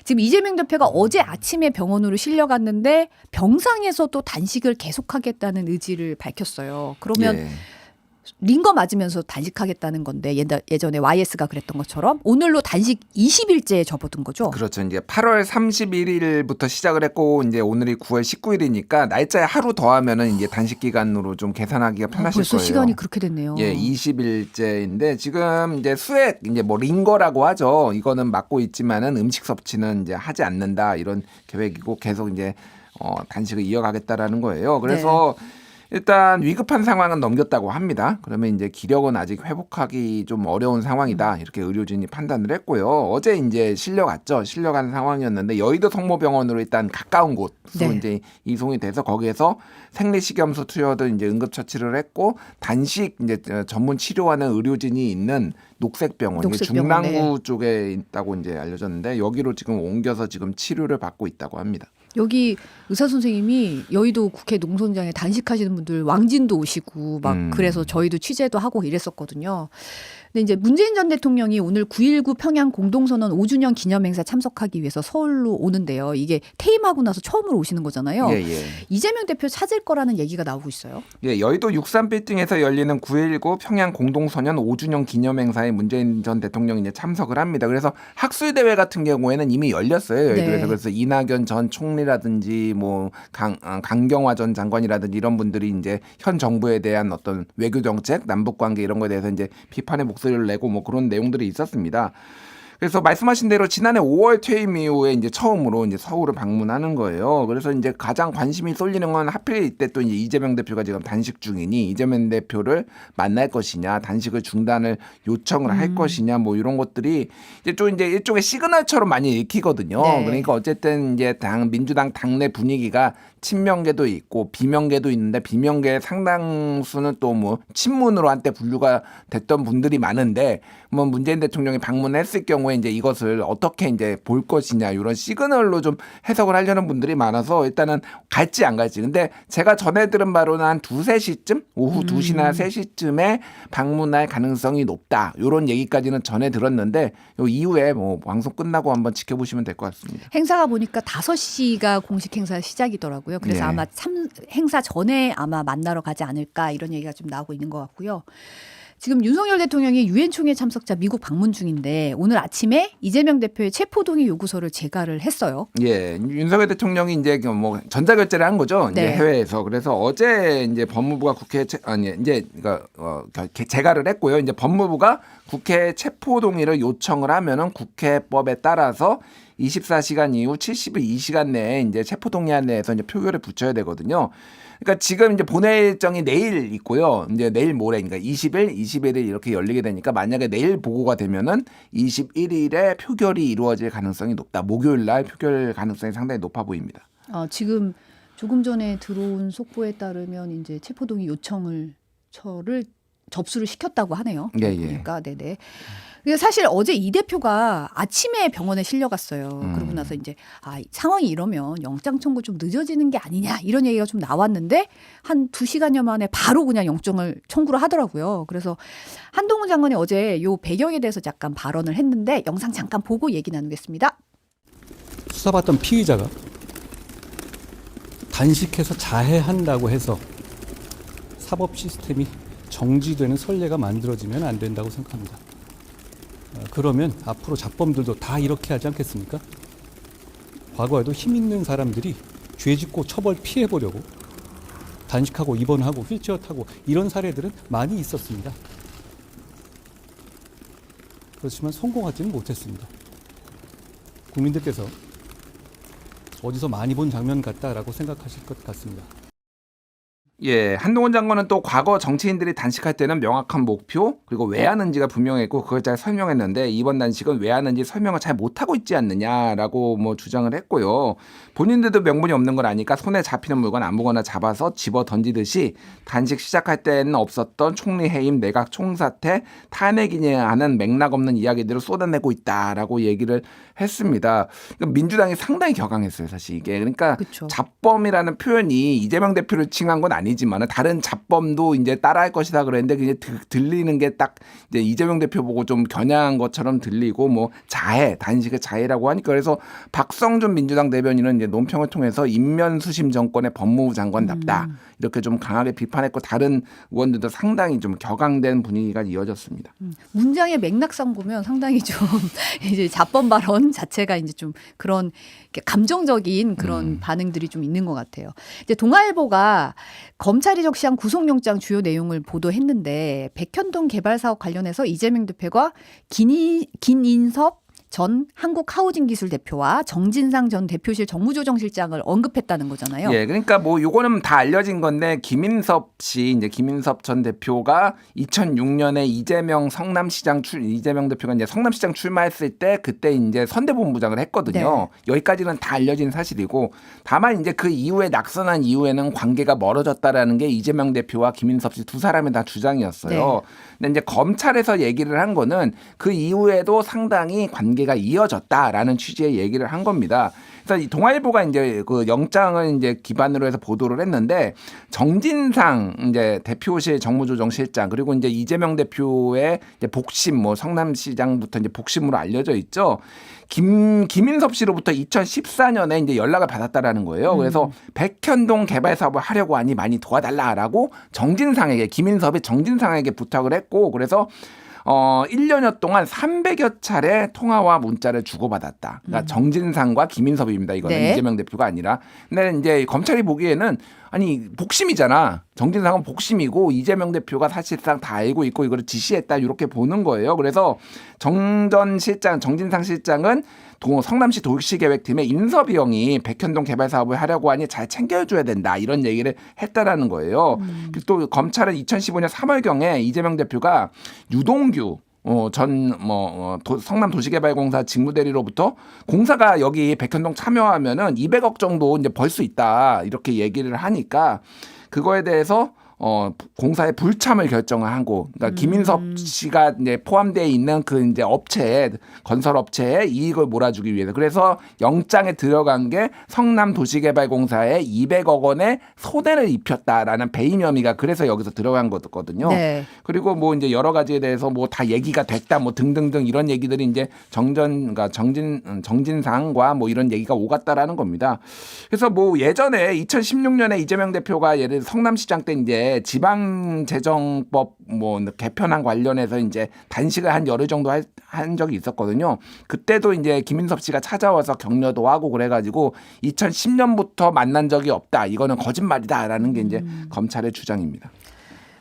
지금 이재명 대표가 어제 아침에 병원으로 실려갔는데 병상에서 또 단식을 계속하겠다는 의지를 밝혔어요. 그러면 예. 링거 맞으면서 단식하겠다는 건데 예전에 YS가 그랬던 것처럼 오늘로 단식 20일째에 접어든 거죠. 그렇죠. 이제 8월 31일부터 시작을 했고 이제 오늘이 9월 19일이니까 날짜에 하루 더하면은 이제 단식 기간으로 좀 계산하기가 편하실 벌써 거예요. 시간이 그렇게 됐네요. 예, 20일째인데 지금 이제 수액 이제 뭐 링거라고 하죠. 이거는 맞고 있지만은 음식 섭취는 이제 하지 않는다 이런 계획이고 계속 이제 단식을 이어가겠다라는 거예요. 그래서 일단 위급한 상황은 넘겼다고 합니다. 그러면 이제 기력은 아직 회복하기 좀 어려운 상황이다. 이렇게 의료진이 판단을 했고요. 어제 이제 실려갔죠. 실려간 상황이었는데 여의도 성모병원으로 일단 가까운 곳으로 이제 이송이 돼서 거기에서 생리식염수 투여도 이제 응급처치를 했고 단식 이제 전문 치료하는 의료진이 있는 녹색병원, 이게 중랑구 쪽에 있다고 이제 알려졌는데 여기로 지금 옮겨서 지금 치료를 받고 있다고 합니다. 여기 의사 선생님이 여의도 국회 농성장에 단식하시는 분들 왕진도 오시고 막 그래서 저희도 취재도 하고 이랬었거든요. 근데 이제 문재인 전 대통령이 오늘 9.19 평양 공동선언 5주년 기념행사 참석하기 위해서 서울로 오는데요. 이게 퇴임하고 나서 처음으로 오시는 거잖아요. 이재명 대표 찾을 거라는 얘기가 나오고 있어요. 예, 여의도 63빌딩에서 열리는 9.19 평양 공동선언 5주년 기념행사에 문재인 전 대통령이 이제 참석을 합니다. 그래서 학술대회 같은 경우에는 이미 열렸어요. 여의도에서. 그래서 이낙연 전 총리라든지 뭐 강경화 전 장관이라든지 이런 분들이 이제 현 정부에 대한 어떤 외교 정책, 남북 관계 이런 거에 대해서 이제 비판의 목소리를 내고 뭐 그런 내용들이 있었습니다. 그래서 말씀하신 대로 지난해 5월 퇴임 이후에 이제 처음으로 이제 서울을 방문하는 거예요. 그래서 이제 가장 관심이 쏠리는 건 하필 이때 또 이제 이재명 대표가 지금 단식 중이니 이재명 대표를 만날 것이냐, 단식을 중단을 요청을 할 것이냐, 뭐 이런 것들이 이제 좀 이제 일종의 시그널처럼 많이 읽히거든요. 그러니까 어쨌든 이제 민주당 당내 분위기가 친명계도 있고 비명계도 있는데 비명계의 상당수는 또 뭐 친문으로 한때 분류가 됐던 분들이 많은데 뭐 문재인 대통령이 방문했을 경우에 이제 이것을 어떻게 이제 볼 것이냐 이런 시그널로 좀 해석을 하려는 분들이 많아서 일단은 갈지 안 갈지. 근데 제가 전해 들은 바로는 한 2-3시쯤 오후 2시나 3시쯤에 방문할 가능성이 높다. 이런 얘기까지는 전해 들었는데 요 이후에 뭐 방송 끝나고 한번 지켜보시면 될 것 같습니다. 행사가 보니까 5시가 공식 행사 시작이더라고요. 그래서 아마 행사 전에 아마 만나러 가지 않을까 이런 얘기가 좀 나오고 있는 것 같고요. 지금 윤석열 대통령이 유엔 총회 참석자 미국 방문 중인데 오늘 아침에 이재명 대표의 체포동의 요구서를 제가를 했어요. 예, 윤석열 대통령이 이제 뭐 전자결제를 한 거죠. 이제 해외에서. 그래서 어제 이제 법무부가 제가를 했고요. 이제 법무부가 국회 체포동의를 요청을 하면은 국회법에 따라서 24시간 이후 72시간 내에 이제 체포동의안 내에서 이제 표결을 붙여야 되거든요. 그러니까 지금 이제 본회 일정이 내일 있고요. 이제 내일 모레, 그러니까 20일, 21일 이렇게 열리게 되니까 만약에 내일 보고가 되면은 21일에 표결이 이루어질 가능성이 높다. 목요일 날 표결 가능성이 상당히 높아 보입니다. 지금 조금 전에 들어온 속보에 따르면 이제 체포동의 요청을 접수를 시켰다고 하네요. 그러니까 네네. 사실 어제 이 대표가 아침에 병원에 실려갔어요. 그러고 나서 이제 상황이 이러면 영장 청구 좀 늦어지는 게 아니냐 이런 얘기가 좀 나왔는데 한 2시간여 만에 바로 그냥 영장을 청구를 하더라고요. 그래서 한동훈 장관이 어제 요 배경에 대해서 약간 발언을 했는데 영상 잠깐 보고 얘기 나누겠습니다. 수사받던 피의자가 단식해서 자해한다고 해서 사법 시스템이 정지되는 선례가 만들어지면 안 된다고 생각합니다. 그러면 앞으로 잡범들도 다 이렇게 하지 않겠습니까? 과거에도 힘 있는 사람들이 죄 짓고 처벌 피해보려고 단식하고 입원하고 휠체어 타고 이런 사례들은 많이 있었습니다. 그렇지만 성공하지는 못했습니다. 국민들께서 어디서 많이 본 장면 같다라고 생각하실 것 같습니다. 예, 한동훈 장관은 또 과거 정치인들이 단식할 때는 명확한 목표 그리고 왜 하는지가 분명했고 그걸 잘 설명했는데 이번 단식은 왜 하는지 설명을 잘 못하고 있지 않느냐라고 뭐 주장을 했고요. 본인들도 명분이 없는 걸 아니까 손에 잡히는 물건 아무거나 잡아서 집어 던지듯이 단식 시작할 때는 없었던 총리 해임, 내각 총사퇴, 탄핵이냐 하는 맥락 없는 이야기들을 쏟아내고 있다라고 얘기를 했습니다. 민주당이 상당히 격앙했어요, 사실 이게. 그러니까 잡범이라는 표현이 이재명 대표를 칭한 건 아니에요. 아니지만은 다른 잡범도 이제 따라할 것이다 그랬는데 그게 들리는 게 딱 이제 이재명 대표 보고 좀 겨냥한 것처럼 들리고 뭐 자해, 단식의 자해라고 하니까 그래서 박성준 민주당 대변인은 이제 논평을 통해서 인면수심 정권의 법무부 장관답다 이렇게 좀 강하게 비판했고 다른 의원들도 상당히 좀 격앙된 분위기가 이어졌습니다. 문장의 맥락상 보면 상당히 좀 이제 잡범 발언 자체가 이제 좀 그런 감정적인 그런 반응들이 좀 있는 것 같아요. 이제 동아일보가 검찰이 적시한 구속영장 주요 내용을 보도했는데 백현동 개발 사업 관련해서 이재명 대표가 김인섭 전 한국하우징기술 대표와 정진상 전 대표실 정무조정실장을 언급했다는 거잖아요. 예, 그러니까 뭐 요거는 다 알려진 건데 김인섭 전 대표가 2006년에 이재명 대표가 이제 성남시장 출마했을 때 그때 이제 선대본부장을 했거든요. 네. 여기까지는 다 알려진 사실이고 다만 이제 그 이후에 낙선한 이후에는 관계가 멀어졌다라는 게 이재명 대표와 김인섭 씨 두 사람의 다 주장이었어요. 네. 근데 이제 검찰에서 얘기를 한 거는 그 이후에도 상당히 관계가 이어졌다라는 취지의 얘기를 한 겁니다. 그래서 이 동아일보가 이제 그 영장을 이제 기반으로 해서 보도를 했는데 정진상 이제 대표실 정무조정실장 그리고 이제 이재명 대표의 이제 복심 뭐 성남시장부터 이제 복심으로 알려져 있죠. 김인섭 씨로부터 2014년에 이제 연락을 받았다라는 거예요. 그래서 백현동 개발 사업을 하려고 하니 많이 도와달라라고 김인섭이 정진상에게 부탁을 했고 그래서 1년여 동안 300여 차례 통화와 문자를 주고받았다. 그러니까 정진상과 김인섭입니다. 이거는 네. 이재명 대표가 아니라. 근데 이제 검찰이 보기에는 아니 복심이잖아. 정진상은 복심이고 이재명 대표가 사실상 다 알고 있고 이거를 지시했다 이렇게 보는 거예요. 그래서 정진상 실장은 성남시 도시계획팀의 인섭이 형이 백현동 개발 사업을 하려고 하니 잘 챙겨줘야 된다 이런 얘기를 했다라는 거예요. 또 검찰은 2015년 3월경에 이재명 대표가 유동규 성남 도시개발공사 직무대리로부터 공사가 여기 백현동 참여하면은 200억 정도 이제 벌 수 있다 이렇게 얘기를 하니까 그거에 대해서 공사의 불참을 결정하고, 그러니까 김인섭 씨가 이제 포함되어 있는 그 이제 건설 업체에 이익을 몰아주기 위해서. 그래서 영장에 들어간 게 성남도시개발공사에 200억 원의 손해를 입혔다라는 배임 혐의가 그래서 여기서 들어간 거거든요. 네. 그리고 뭐 이제 여러 가지에 대해서 뭐 다 얘기가 됐다, 뭐 등등등 이런 얘기들이 이제 정진상과 뭐 이런 얘기가 오갔다라는 겁니다. 그래서 뭐 예전에 2016년에 이재명 대표가 예를 들어 성남시장 때 이제 지방재정법 뭐 개편안 관련해서 이제 단식을 한 열흘 정도 한 적이 있었거든요. 그때도 이제 김인섭 씨가 찾아와서 격려도 하고 그래가지고 2010년부터 만난 적이 없다. 이거는 거짓말이다라는 게 이제 검찰의 주장입니다.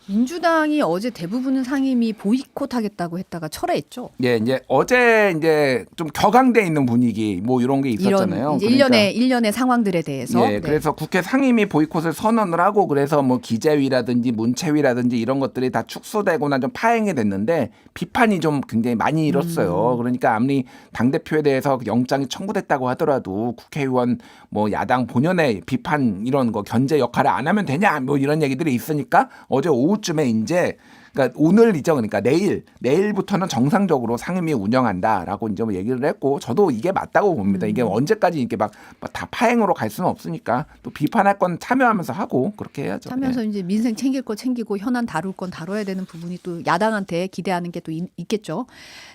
민주당이 어제 대부분은 상임위 보이콧하겠다고 했다가 철회했죠. 예, 이제 어제 이제 좀 격앙돼 있는 분위기 뭐 이런 게 있었잖아요. 이제 그러니까 일련의 상황들에 대해서. 예, 네. 그래서 국회 상임위 보이콧을 선언을 하고 그래서 뭐 기재위라든지 문체위라든지 이런 것들이 다 축소되거나 좀 파행이 됐는데 비판이 좀 굉장히 많이 일었어요. 그러니까 아무리 당대표에 대해서 영장이 청구됐다고 하더라도 국회의원 뭐 야당 본연의 비판 이런 거 견제 역할을 안 하면 되냐 뭐 이런 얘기들이 있으니까 어제 오후쯤에 이제 그러니까 오늘이죠. 그러니까 내일부터는 정상적으로 상임위 운영한다라고 이제 뭐 얘기를 했고 저도 이게 맞다고 봅니다. 이게 언제까지 이렇게 막 다 파행으로 갈 수는 없으니까 또 비판할 건 참여하면서 하고 그렇게 해야죠. 참여하면서 네. 이제 민생 챙길 거 챙기고 현안 다룰 건 다뤄야 되는 부분이 또 야당한테 기대하는 게 또 있겠죠.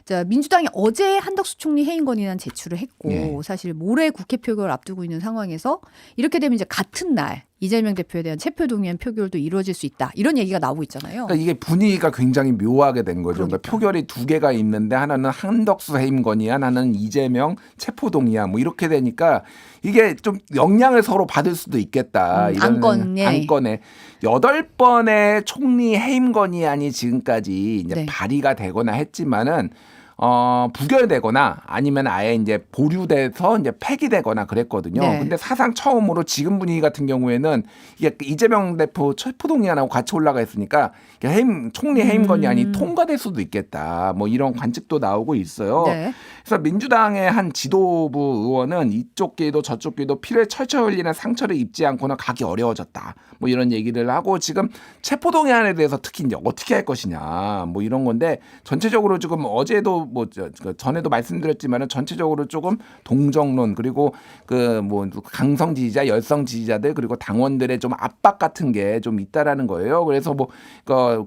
자, 민주당이 어제 한덕수 총리 해임 건의안 제출을 했고 네. 사실 모레 국회 표결을 앞두고 있는 상황에서 이렇게 되면 이제 같은 날 이재명 대표에 대한 체포동의안 표결도 이루어질 수 있다. 이런 얘기가 나오고 있잖아요. 그러니까 이게 분위기가 굉장히 묘하게 된 거죠. 그러니까 표결이 두 개가 있는데 하나는 한덕수 해임 건의안, 하나는 이재명 체포동의안 뭐 이렇게 되니까 이게 좀 영향을 서로 받을 수도 있겠다. 이런 안건에 8번의 총리 해임 건의안이 지금까지 이제 네. 발의가 되거나 했지만은 부결되거나 아니면 아예 이제 보류돼서 이제 폐기되거나 그랬거든요. 네. 근데 사상 처음으로 지금 분위기 같은 경우에는 이게 이재명 대표 체포동의안하고 같이 올라가 있으니까 총리 해임 건의안이 통과될 수도 있겠다. 뭐 이런 관측도 나오고 있어요. 네. 그래서 민주당의 한 지도부 의원은 이쪽 길도 저쪽 길도 피를 철철 흘리는 상처를 입지 않고는 가기 어려워졌다. 뭐 이런 얘기를 하고 지금 체포동의안에 대해서 특히 이제 어떻게 할 것이냐 뭐 이런 건데 전체적으로 지금 어제도 전에도 말씀드렸지만은 전체적으로 조금 동정론 그리고 그 뭐 강성 지지자, 열성 지지자들 그리고 당원들의 좀 압박 같은 게 좀 있다라는 거예요. 그래서 뭐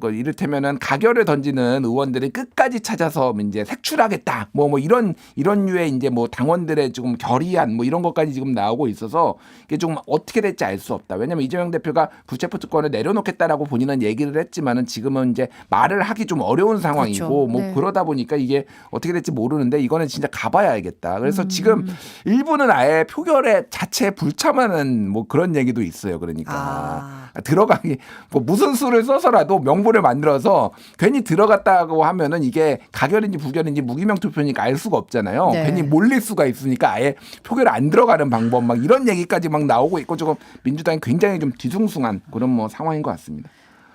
이를테면은 가결을 던지는 의원들이 끝까지 찾아서 이제 색출하겠다. 뭐 이런 류의 이제 뭐 당원들의 지금 결의안 뭐 이런 것까지 지금 나오고 있어서 이게 좀 어떻게 될지 알 수 없다. 왜냐하면 이재명 대표가 불체포 특권을 내려놓겠다라고 본인은 얘기를 했지만은 지금은 이제 말을 하기 좀 어려운 상황이고 그렇죠. 뭐 네. 그러다 보니까 이게 어떻게 될지 모르는데 이거는 진짜 가봐야 알겠다. 그래서 지금 일부는 아예 표결에 자체에 불참하는 뭐 그런 얘기도 있어요. 그러니까 들어가기 뭐 무슨 수를 써서라도 명분을 만들어서 괜히 들어갔다고 하면은 이게 가결인지 부결인지 무기명 투표니까 알 수가 없잖아요. 네. 괜히 몰릴 수가 있으니까 아예 표결 안 들어가는 방법 막 이런 얘기까지 막 나오고 있고 조금 민주당이 굉장히 좀 뒤숭숭한 그런 뭐 상황인 것 같습니다.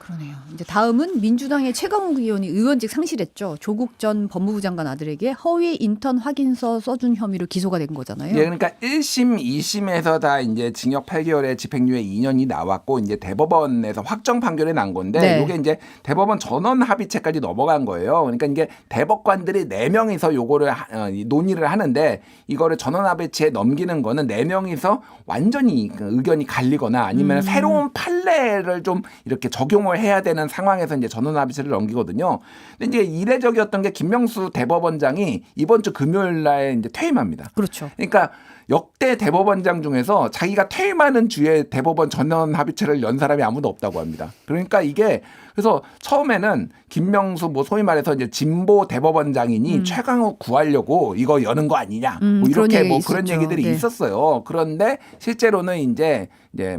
그러네요. 이제 다음은 민주당의 최강욱 의원이 의원직 상실했죠. 조국 전 법무부 장관 아들에게 허위 인턴 확인서 써준 혐의로 기소가 된 거잖아요. 예, 그러니까 1심, 2심에서 다 이제 징역 8개월에 집행유예 2년이 나왔고 이제 대법원에서 확정 판결이 난 건데 네. 이게 이제 대법원 전원 합의체까지 넘어간 거예요. 그러니까 이게 대법관들이 4명이서 요거를 논의를 하는데 이거를 전원 합의체에 넘기는 거는 4명이서 완전히 의견이 갈리거나 아니면 새로운 판례를 좀 이렇게 적용을 해야 되는 상황에서 이제 전원 합의체를 넘기거든요. 근데 이제 이례적이었던 게 김명수 대법원장이 이번 주 금요일 날 이제 퇴임합니다. 그렇죠. 그러니까 역대 대법원장 중에서 자기가 퇴임하는 주에 대법원 전원 합의체를 연 사람이 아무도 없다고 합니다. 그러니까 이게 그래서 처음에는 김명수 뭐 소위 말해서 이제 진보 대법원장이니 최강욱 구하려고 이거 여는 거 아니냐 뭐 이렇게 뭐 그런 얘기들이 네. 있었어요. 그런데 실제로는 이제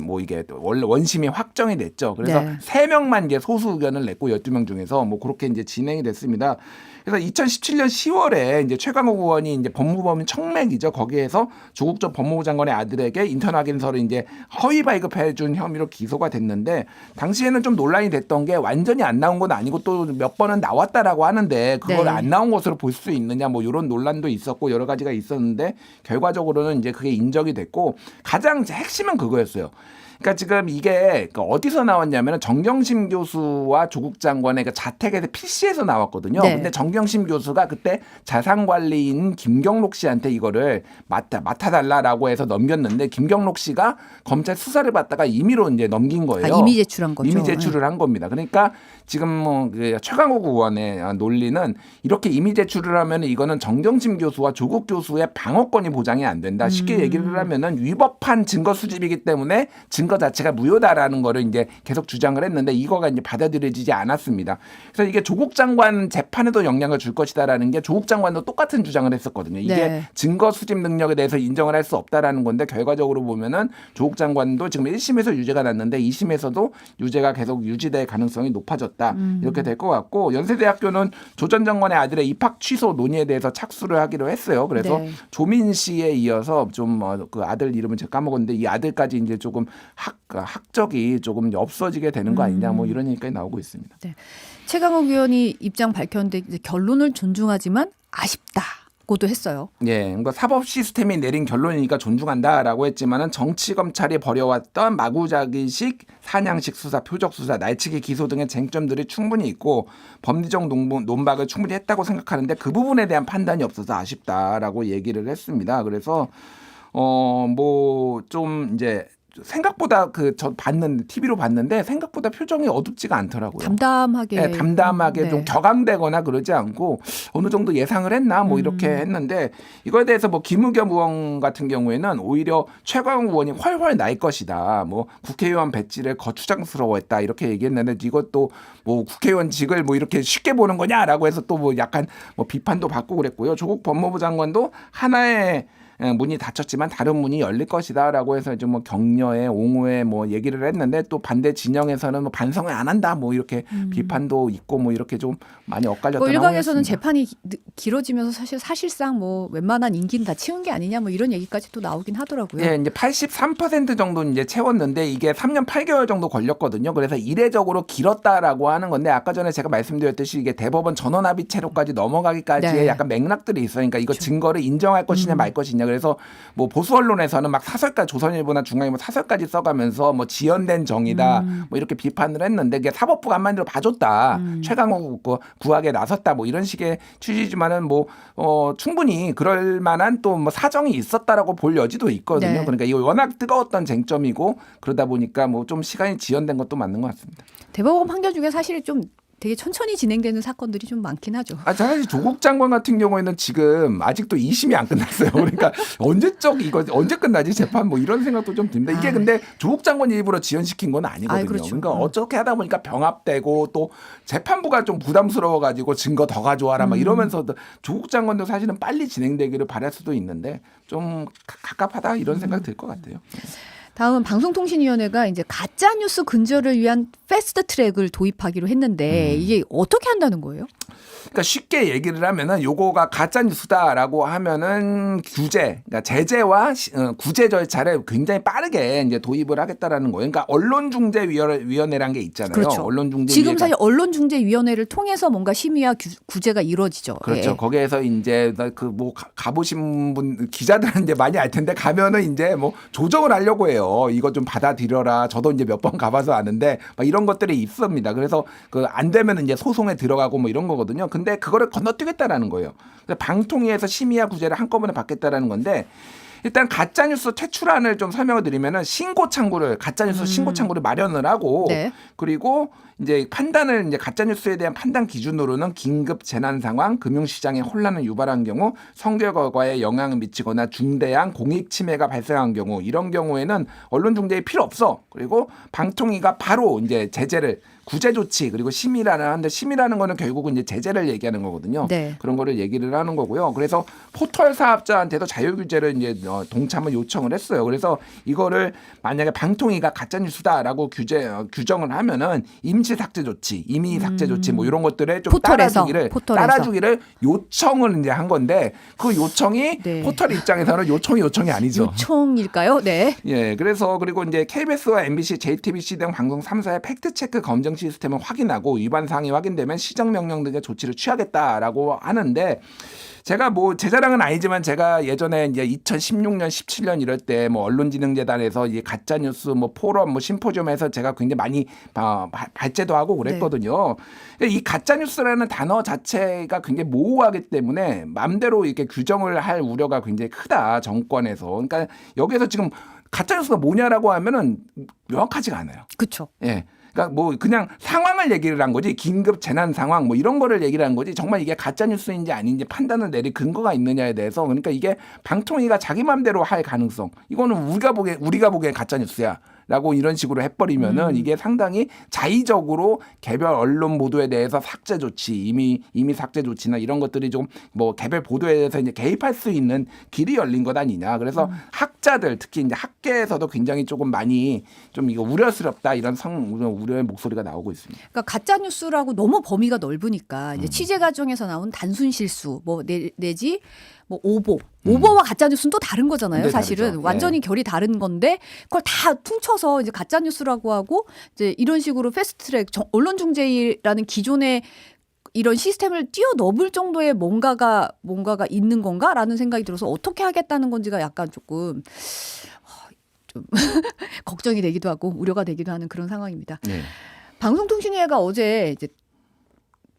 뭐 이게 원래 원심이 확정이 됐죠. 그래서 네. 3명만 이제 소수 의견을 냈고 12명 중에서 뭐 그렇게 이제 진행이 됐습니다. 그래서 2017년 10월에 이제 최강욱 의원이 이제 법무법인 청맥이죠. 거기에서 조국 전 법무부 장관의 아들에게 인턴 확인서를 이제 허위 발급해 준 혐의로 기소가 됐는데 당시에는 좀 논란이 됐던 게 완전히 안 나온 건 아니고 또 몇 번은 나왔다라고 하는데 그걸 네. 안 나온 것으로 볼 수 있느냐 뭐 이런 논란도 있었고 여러 가지가 있었는데 결과적으로는 이제 그게 인정이 됐고 가장 핵심은 그거였어요. 그러니까 지금 이게 어디서 나왔냐면 정경심 교수와 조국 장관의 그 자택에서 PC에서 나왔거든요. 네. 근데 정경심 교수가 그때 자산관리인 김경록 씨한테 이거를 맡아달라라고 해서 넘겼는데 김경록 씨가 검찰 수사를 받다가 임의로 이제 넘긴 거예요. 이미 제출한 거죠. 이미 제출을 한 겁니다. 그러니까 지금 뭐 최강욱 의원의 논리는 이렇게 이미 제출을 하면 이거는 정경심 교수와 조국 교수의 방어권이 보장이 안 된다. 쉽게 얘기를 하면은 위법한 증거 수집이기 때문에 증거 자체가 무효다라는 거를 이제 계속 주장을 했는데 이거가 이제 받아들여지지 않았습니다. 그래서 이게 조국 장관 재판에도 영향을 줄 것이다라는 게 조국 장관도 똑같은 주장을 했었거든요. 이게 네. 증거 수집 능력에 대해서 인정을 할 수 없다라는 건데 결과적으로 보면은 조국 장관도 지금 1심에서 유죄가 났는데 2심에서도 유죄가 계속 유지될 가능성이 높아졌다. 이렇게 될 것 같고 연세대학교는 조 전 장관의 아들의 입학 취소 논의에 대해서 착수를 하기로 했어요. 그래서 네. 조민 씨에 이어서 좀 그 아들 이름은 제가 까먹었는데 이 아들까지 이제 조금 학적이 조금 없어지게 되는 거 아니냐 뭐 이런 얘기까지 나오고 있습니다. 네. 최강욱 의원이 입장 밝혔는데 이제 결론을 존중하지만 아쉽다고도 했어요. 예, 그러니까 사법 시스템이 내린 결론이니까 존중한다라고 했지만은 정치 검찰이 벌여왔던 마구자기식 사냥식 수사, 표적 수사, 날치기 기소 등의 쟁점들이 충분히 있고 법리적 논박을 충분히 했다고 생각하는데 그 부분에 대한 판단이 없어서 아쉽다라고 얘기를 했습니다. 그래서 뭐 좀 이제 생각보다 저 TV로 봤는데 생각보다 표정이 어둡지가 않더라고요. 담담하게. 네, 담담하게 네. 좀 격앙되거나 그러지 않고 어느 정도 예상을 했나 뭐 이렇게 했는데 이거에 대해서 뭐 김의겸 의원 같은 경우에는 오히려 최강욱 의원이 훨훨 날 것이다. 뭐 국회의원 배지를 거추장스러워했다 이렇게 얘기했는데 이것도 뭐 국회의원직을 뭐 이렇게 쉽게 보는 거냐라고 해서 또 뭐 약간 뭐 비판도 받고 그랬고요. 조국 법무부 장관도 하나의 문이 닫혔지만 다른 문이 열릴 것이다라고 해서 좀 뭐 격려에 옹호에 뭐 얘기를 했는데 또 반대 진영에서는 뭐 반성을 안 한다 뭐 이렇게 비판도 있고 뭐 이렇게 좀 많이 엇갈렸던 뭐 일각에서는 상황이었습니다. 재판이 길어지면서 사실상 뭐 웬만한 임기는 다 채운 게 아니냐 뭐 이런 얘기까지 또 나오긴 하더라고요. 예, 이제 83% 정도 이제 채웠는데 이게 3년 8개월 정도 걸렸거든요. 그래서 이례적으로 길었다라고 하는 건데 아까 전에 제가 말씀드렸듯이 이게 대법원 전원합의체로까지 넘어가기까지의 네. 약간 맥락들이 있어요. 그러니까 이거 증거를 인정할 것이냐 말 것이냐. 그래서 뭐 보수 언론에서는 막 사설까지 조선일보나 중앙일보 사설까지 써가면서 뭐 지연된 정의다 뭐 이렇게 비판을 했는데 그게 사법부가 한마디로 봐줬다. 최강욱 구하게 나섰다. 뭐 이런 식의 취지지만은 뭐 충분히 그럴 만한 또 뭐 사정이 있었다라고 볼 여지도 있거든요. 네. 그러니까 이거 워낙 뜨거웠던 쟁점이고 그러다 보니까 뭐 좀 시간이 지연된 것도 맞는 것 같습니다. 대법원 판결 중에 사실 좀 되게 천천히 진행되는 사건들이 좀 많긴 하죠. 사실 조국 장관 같은 경우에는 지금 아직도 2심이 안 끝났어요. 그러니까 언제 끝나지 재판 뭐 이런 생각도 좀 듭니다. 이게 근데 조국 장관이 일부러 지연시킨 건 아니거든요. 그렇죠. 그러니까 어떻게 하다 보니까 병합되고 또 재판부가 좀 부담스러워가지고 증거 더 가져와라 막 이러면서도 조국 장관도 사실은 빨리 진행되기를 바랄 수도 있는데 좀 갑갑하다 이런 생각 들 것 같아요. 다음은 방송통신위원회가 이제 가짜 뉴스 근절을 위한 패스트 트랙을 도입하기로 했는데 이게 어떻게 한다는 거예요? 그러니까 쉽게 얘기를 하면은 요거가 가짜 뉴스다라고 하면은 그러니까 제재와 구제 절차를 굉장히 빠르게 이제 도입을 하겠다라는 거예요. 그러니까 언론중재위원회라는 게 있잖아요. 그렇죠. 지금 사실 언론중재위원회를 통해서 뭔가 심의와 구제가 이루어지죠. 그렇죠. 예. 거기에서 이제 그 뭐 가보신 분 기자들은 이제 많이 알 텐데 가면은 이제 뭐 조정을 하려고 해요. 이거 좀 받아들여라. 저도 이제 몇 번 가봐서 아는데 막 이런 것들이 있습니다. 그래서 그 안 되면 이제 소송에 들어가고 뭐 이런 거거든요. 근데 그거를 건너뛰겠다라는 거예요. 그래서 방통위에서 심의와 구제를 한꺼번에 받겠다라는 건데 일단 가짜뉴스 퇴출안을 좀 설명을 드리면은 가짜뉴스 신고 창구를 마련을 하고 네. 그리고 이제 판단을 이제 가짜뉴스에 대한 판단 기준으로는 긴급 재난 상황, 금융시장의 혼란을 유발한 경우, 성적 결과에 영향을 미치거나 중대한 공익 침해가 발생한 경우 이런 경우에는 언론 중재에 필요 없어. 그리고 방통위가 바로 이제 제재를 구제 조치 그리고 심의라는 거는 결국은 이제 제재를 얘기하는 거거든요. 네. 그런 거를 얘기를 하는 거고요. 그래서 포털 사업자한테도 자율 규제를 이제 동참을 요청을 했어요. 그래서 이거를 만약에 방통위가 가짜 뉴스다라고 규정을 하면은 임시 삭제 조치, 임의 삭제 조치 뭐 이런 것들에 좀 포털에서. 따라주기를 요청을 이제 한 건데 그 요청이 네. 포털 입장에서는 요청이 아니죠. 요청일까요? 네. 예, 그리고 이제 KBS와 MBC, JTBC 등 방송 3사의 팩트 체크 검증 시스템을 확인하고 위반 사항이 확인되면 시정 명령 등의 조치를 취하겠다라고 하는데 제가 뭐 제 자랑은 아니지만 제가 예전에 이제 2016년, 17년 이럴 때 뭐 언론진흥재단에서 이 가짜 뉴스 뭐 포럼, 뭐 심포지엄에서 제가 굉장히 많이 발제도 하고 그랬거든요. 네. 이 가짜 뉴스라는 단어 자체가 굉장히 모호하기 때문에 마음대로 이렇게 규정을 할 우려가 굉장히 크다 정권에서. 그러니까 여기서 지금 가짜 뉴스가 뭐냐라고 하면은 명확하지가 않아요. 그렇죠. 예. 그러니까 뭐 그냥 상황을 얘기를 한 거지 긴급 재난 상황 뭐 이런 거를 얘기를 한 거지 정말 이게 가짜 뉴스인지 아닌지 판단을 내릴 근거가 있느냐에 대해서 그러니까 이게 방통위가 자기 마음대로 할 가능성 이거는 우리가 보기엔 가짜 뉴스야. 라고 이런 식으로 해버리면은 이게 상당히 자의적으로 개별 언론 보도에 대해서 삭제 조치, 이미 삭제 조치나 이런 것들이 좀 뭐 개별 보도에 대해서 이제 개입할 수 있는 길이 열린 것 아니냐. 그래서 학자들 특히 이제 학계에서도 굉장히 조금 많이 좀 이거 우려스럽다 이런 우려의 목소리가 나오고 있습니다. 그러니까 가짜 뉴스라고 너무 범위가 넓으니까 이제 취재 과정에서 나온 단순 실수 뭐 내지 뭐 오보와 가짜 뉴스는 또 다른 거잖아요. 사실은 다르죠. 완전히 결이 다른 건데 그걸 다 퉁쳐서 이제 가짜 뉴스라고 하고 이제 이런 식으로 패스트트랙 언론중재라는 기존의 이런 시스템을 뛰어넘을 정도의 뭔가가 있는 건가라는 생각이 들어서 어떻게 하겠다는 건지가 약간 조금 좀 걱정이 되기도 하고 우려가 되기도 하는 그런 상황입니다. 네. 방송통신위가 어제 이제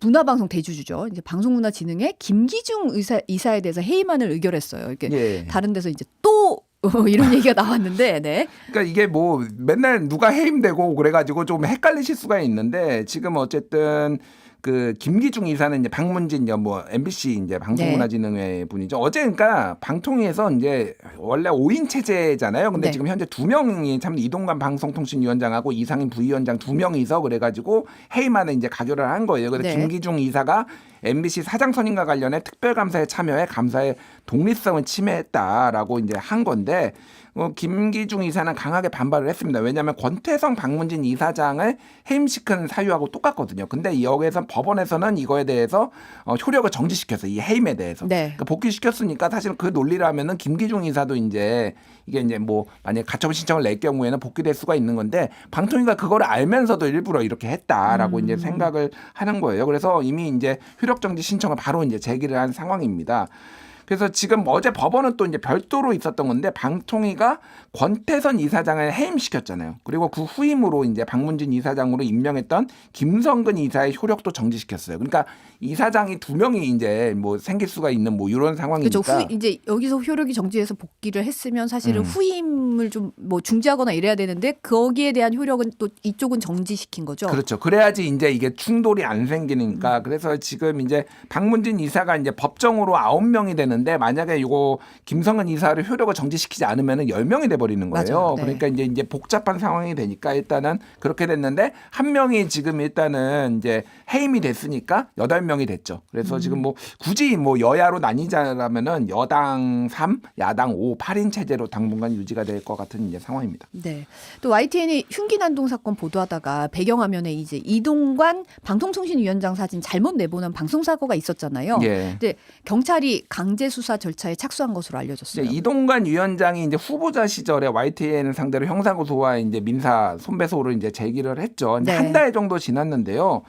문화방송 대주주죠. 이제 방송문화진흥회 김기중 이사에 대해서 해임안을 의결했어요. 이렇게 예. 다른 데서 이제 또 이런 얘기가 나왔는데, 네. 그러니까 이게 뭐 맨날 누가 해임되고 그래가지고 좀 헷갈리실 수가 있는데 지금 어쨌든 그 김기중 이사는 이제 방문진 뭐 MBC 이제 방송문화진흥회 분이죠. 어제 그러니까 방통위에서 이제 원래 5인 체제잖아요. 근데 네. 지금 현재 2명이 참 이동관 방송통신위원장하고 이상인 부위원장 2명이서 그래가지고 해임안을 이제 가결을 한 거예요. 그래서 네. 김기중 이사가 MBC 사장 선임과 관련해 특별감사에 참여해 감사의 독립성을 침해했다라고 이제 한 건데 김기중 이사는 강하게 반발을 했습니다. 왜냐하면 권태성 방문진 이사장을 해임시키는 사유하고 똑같거든요. 근데 여기에서 법원에서는 이거에 대해서 효력을 정지시켰어요. 이 해임에 대해서. 네. 그러니까 복귀시켰으니까 사실 그 논리를 하면은 김기중 이사도 이제 이게 이제 뭐 만약 가처분 신청을 낼 경우에는 복귀될 수가 있는 건데 방통위가 그거를 알면서도 일부러 이렇게 했다라고 이제 생각을 하는 거예요. 그래서 이미 이제 효력 정지 신청을 바로 이제 제기를 한 상황입니다. 그래서 지금 어제 법원은 또 이제 별도로 있었던 건데 방통위가 권태선 이사장을 해임시켰잖아요. 그리고 그 후임으로 이제 박문진 이사장으로 임명했던 김성근 이사의 효력도 정지시켰어요. 그러니까 이사장이 2명이 이제 뭐 생길 수가 있는 뭐 이런 상황이니까. 그렇죠. 이제 여기서 효력이 정지해서 복귀를 했으면 사실은 후임을 좀 뭐 중지하거나 이래야 되는데 거기에 대한 효력은 또 이쪽은 정지시킨 거죠. 그렇죠. 그래야지 이제 이게 충돌이 안 생기니까. 그래서 지금 이제 박문진 이사가 이제 법정으로 9명이 되는데 만약에 이거 김성근 이사를 효력을 정지시키지 않으면은 10명이 돼 버리는 거예요. 맞아요. 네. 그러니까 이제 복잡한 상황이 되니까 일단은 그렇게 됐는데 한 명이 지금 일단은 이제 해임이 됐으니까 8명이 됐죠. 그래서 지금 뭐 굳이 뭐 여야로 나뉘자라면은 여당 3, 야당 5, 8인 체제로 당분간 유지가 될 것 같은 이제 상황입니다. 네. 또 YTN이 흉기난동 사건 보도하다가 배경화면에 이제 이동관 방통통신위원장 사진 잘못 내보낸 방송사고가 있었잖아요. 예. 근데 경찰이 강제 수사 절차에 착수한 것으로 알려졌어요. 이동관 위원장이 이제 후보자 시절에 YTN 상대로 형사고소와 이제 민사 손배소를 이제 제기를 했죠. 네. 한 달 정도 지났는데요.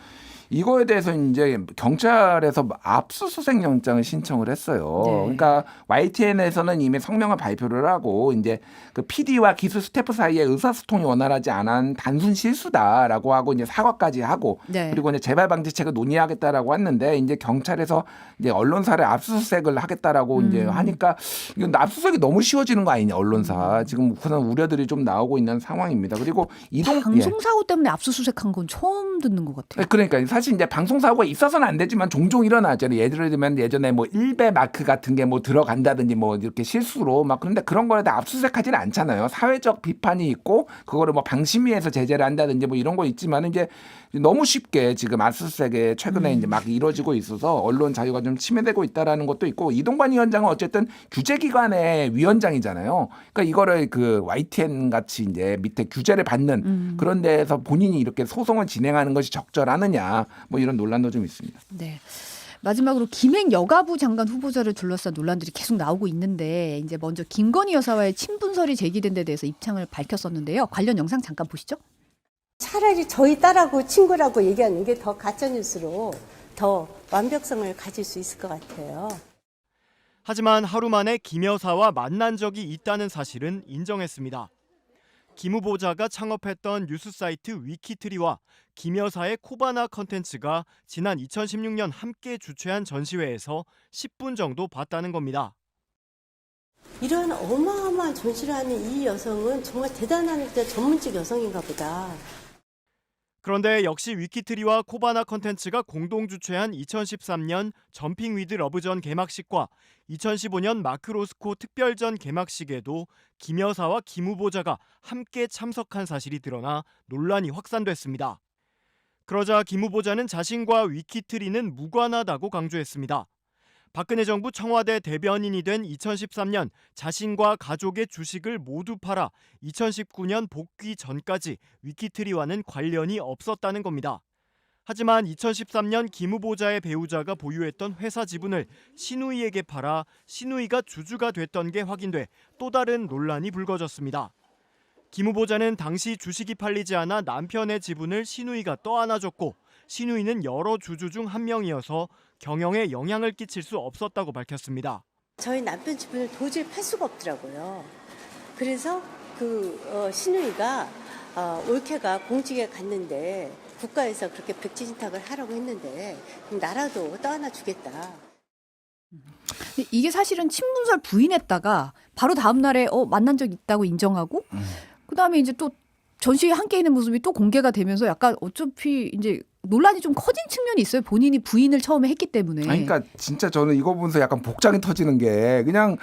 이거에 대해서 이제 경찰에서 압수수색 영장을 신청을 했어요. 네. 그러니까 YTN에서는 이미 성명을 발표를 하고 이제 그 PD와 기술 스태프 사이에 의사소통이 원활하지 않은 단순 실수다라고 하고 이제 사과까지 하고 네. 그리고 이제 재발 방지책을 논의하겠다라고 했는데 이제 경찰에서 이제 언론사를 압수수색을 하겠다라고 이제 하니까 이건 압수수색이 너무 쉬워지는 거 아니냐 언론사 지금 그런 우려들이 좀 나오고 있는 상황입니다. 그리고 방송사고 때문에 압수수색한 건 처음 듣는 것 같아요. 그러니까 사실 이제 방송사고가 있어서는 안 되지만 종종 일어나잖아요. 예를 들면 예전에 뭐 1배 마크 같은 게 뭐 들어간다든지 뭐 이렇게 실수로 막 그런데 그런 거에 다 압수수색하지는 않잖아요. 사회적 비판이 있고 그거를 뭐 방심위에서 제재를 한다든지 뭐 이런 거 있지만 이제 너무 쉽게 지금 압수수색에 최근에 이제 막 이루어지고 있어서 언론 자유가 좀 침해되고 있다라는 것도 있고 이동관 위원장은 어쨌든 규제기관의 위원장이잖아요. 그러니까 이거를 그 YTN 같이 이제 밑에 규제를 받는 그런 데에서 본인이 이렇게 소송을 진행하는 것이 적절하느냐 뭐 이런 논란도 좀 있습니다. 네. 마지막으로 김행 여가부 장관 후보자를 둘러싼 논란들이 계속 나오고 있는데 이제 먼저 김건희 여사와의 친분설이 제기된 데 대해서 입장을 밝혔었는데요. 관련 영상 잠깐 보시죠. 차라리 저희 딸하고 친구라고 얘기하는 게 더 가짜뉴스로 더 완벽성을 가질 수 있을 것 같아요. 하지만 하루 만에 김 여사와 만난 적이 있다는 사실은 인정했습니다. 김 후보자가 창업했던 뉴스 사이트 위키트리와 김 여사의 코바나 컨텐츠가 지난 2016년 함께 주최한 전시회에서 10분 정도 봤다는 겁니다. 이런 어마어마한 전시를 하는 이 여성은 정말 대단한 전문직 여성인가 보다. 그런데 역시 위키트리와 코바나 컨텐츠가 공동 주최한 2013년 점핑 위드 러브전 개막식과 2015년 마크로스코 특별전 개막식에도 김 여사와 김 후보자가 함께 참석한 사실이 드러나 논란이 확산됐습니다. 그러자 김 후보자는 자신과 위키트리는 무관하다고 강조했습니다. 박근혜 정부 청와대 대변인이 된 2013년 자신과 가족의 주식을 모두 팔아 2019년 복귀 전까지 위키트리와는 관련이 없었다는 겁니다. 하지만 2013년 김 후보자의 배우자가 보유했던 회사 지분을 신우이에게 팔아 신우이가 주주가 됐던 게 확인돼 또 다른 논란이 불거졌습니다. 김 후보자는 당시 주식이 팔리지 않아 남편의 지분을 신우이가 떠안아줬고 신우이는 여러 주주 중 한 명이어서 경영에 영향을 끼칠 수 없었다고 밝혔습니다. 저희 남편 지분을 도저히 팔 수가 없더라고요. 그래서 신우이가 올케가 공직에 갔는데 국가에서 그렇게 백지신탁을 하라고 했는데 그럼 나라도 떠안아 주겠다. 이게 사실은 친분설 부인했다가 바로 다음 날에 만난 적 있다고 인정하고 그다음에 이제 또 전시회 함께 있는 모습이 또 공개가 되면서 약간 어차피 이제 논란이 좀 커진 측면이 있어요. 본인이 부인을 처음에 했기 때문에. 그러니까 진짜 저는 이거 보면서 약간 복장이 터지는 게 그냥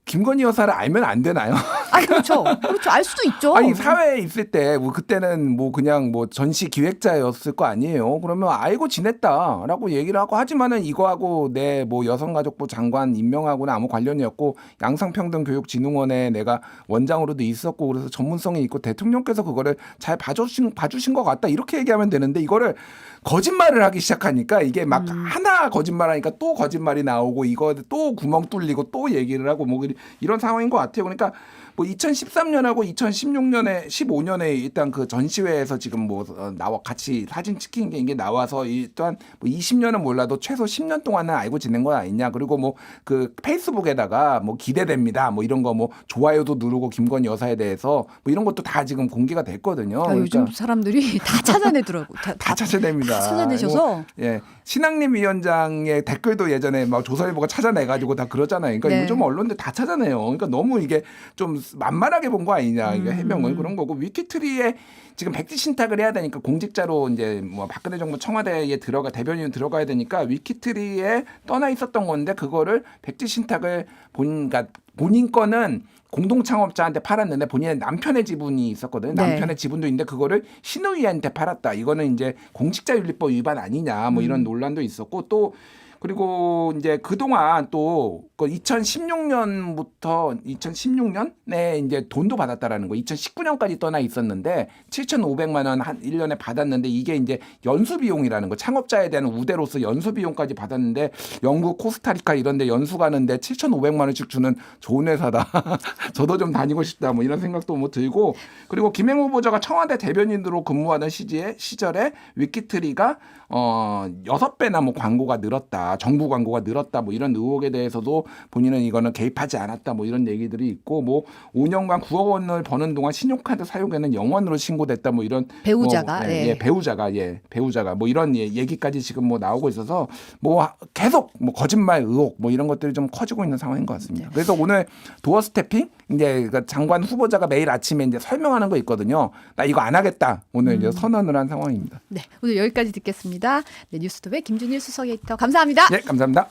김건희 여사를 알면 안 되나요? 아 그렇죠. 그렇죠. 알 수도 있죠. 아니 사회에 있을 때 뭐 그때는 뭐 그냥 뭐 전시 기획자였을 거 아니에요. 그러면 알고 지냈다라고 얘기를 하고 하지만은 이거하고 내 뭐 여성가족부 장관 임명하고는 아무 관련이 없고 양성평등교육진흥원에 내가 원장으로도 있었고 그래서 전문성이 있고 대통령께서 그거를 잘 봐주신 것 같다 이렇게 얘기하면 되는데 이거를 거짓말을 하기 시작하니까 이게 막 하나 거짓말하니까 또 거짓말이 나오고 이거 또 구멍 뚫리고 또 얘기를 하고 뭐 이런 상황인 것 같아요. 그러니까 뭐 2013년하고 2016년에 15년에 일단 그 전시회에서 지금 뭐 나와 같이 사진 찍힌 게 이게 나와서 일단 뭐 20년은 몰라도 최소 10년 동안은 알고 지낸 거 아니냐. 그리고 뭐 그 페이스북에다가 뭐 기대됩니다. 뭐 이런 거 뭐 좋아요도 누르고 김건희 여사에 대해서 뭐 이런 것도 다 지금 공개가 됐거든요. 야, 요즘 사람들이 다 찾아내더라고. 다 찾아냅니다. 다 찾아내셔서 예. 신학림 위원장의 댓글도 예전에 막 조선일보가 찾아내가지고 다 그러잖아요. 그러니까 네. 요즘 언론들 다 찾아내요. 그러니까 너무 이게 좀 만만하게 본 거 아니냐. 이게 해명은 그런 거고 위키트리에 지금 백지 신탁을 해야 되니까 공직자로 이제 뭐 박근혜 정부 청와대에 대변인 들어가야 되니까 위키트리에 떠나 있었던 건데 그거를 백지 신탁을 그러니까 본인 거는 공동 창업자한테 팔았는데 본인의 남편의 지분이 있었거든요. 네. 남편의 지분도 있는데 그거를 신우이한테 팔았다. 이거는 이제 공직자윤리법 위반 아니냐. 뭐 이런 논란도 있었고 또 그리고 이제 그동안 또 2016년부터 2016년에 이제 돈도 받았다라는 거. 2019년까지 떠나 있었는데 7,500만 원 한 1년에 받았는데 이게 이제 연수 비용이라는 거. 창업자에 대한 우대로서 연수 비용까지 받았는데 영국, 코스타리카 이런 데 연수 가는데 7,500만 원씩 주는 좋은 회사다. 저도 좀 다니고 싶다. 뭐 이런 생각도 뭐 들고 그리고 김행 후보자가 청와대 대변인으로 근무하던 시절에 위키트리가 6배나 뭐 광고가 늘었다. 정부 광고가 늘었다. 뭐 이런 의혹에 대해서도 본인은 이거는 개입하지 않았다. 뭐 이런 얘기들이 있고 뭐 5년간 9억 원을 버는 동안 신용카드 사용에는 0원으로 신고됐다. 뭐 이런 배우자가 뭐, 배우자가 뭐 이런 얘기까지 지금 뭐 나오고 있어서 뭐 계속 뭐 거짓말 의혹 뭐 이런 것들이 좀 커지고 있는 상황인 것 같습니다. 그래서 오늘 도어 스태핑 이제 그 장관 후보자가 매일 아침에 이제 설명하는 거 있거든요. 나 이거 안 하겠다. 오늘 이제 선언을 한 상황입니다. 네, 오늘 여기까지 듣겠습니다. 네, 뉴스톱의 김준일 수석 에디터 감사합니다. 네, 감사합니다.